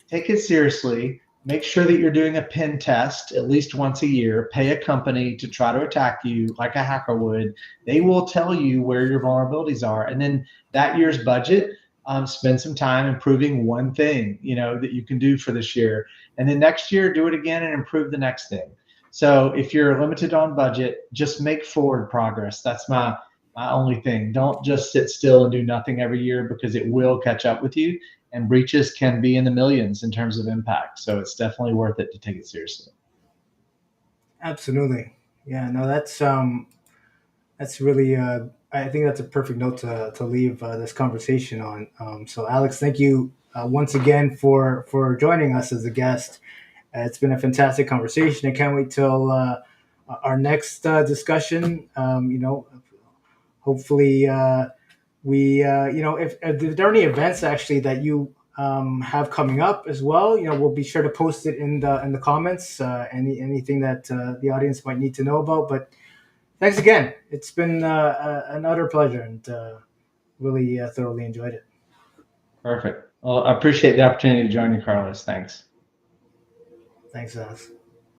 take it seriously. Make sure that you're doing a pen test at least once a year. Pay a company to try to attack you like a hacker would. They will tell you where your vulnerabilities are. And then that year's budget, spend some time improving one thing, that you can do for this year. And then next year, do it again and improve the next thing. So if you're limited on budget, just make forward progress. That's my only thing. Don't just sit still and do nothing every year, because it will catch up with you, and breaches can be in the millions in terms of impact. So it's definitely worth it to take it seriously. Absolutely. Yeah, no, that's really, I think that's a perfect note to leave this conversation on. So Alex, thank you once again for joining us as a guest. It's been a fantastic conversation. I can't wait till our next discussion. Hopefully if there are any events actually that you have coming up as well, we'll be sure to post it in the comments. Anything that the audience might need to know about. But thanks again. It's been an utter pleasure, and really thoroughly enjoyed it. Perfect. Well, I appreciate the opportunity to join you, Carlos. Thanks. Thanks, Alex.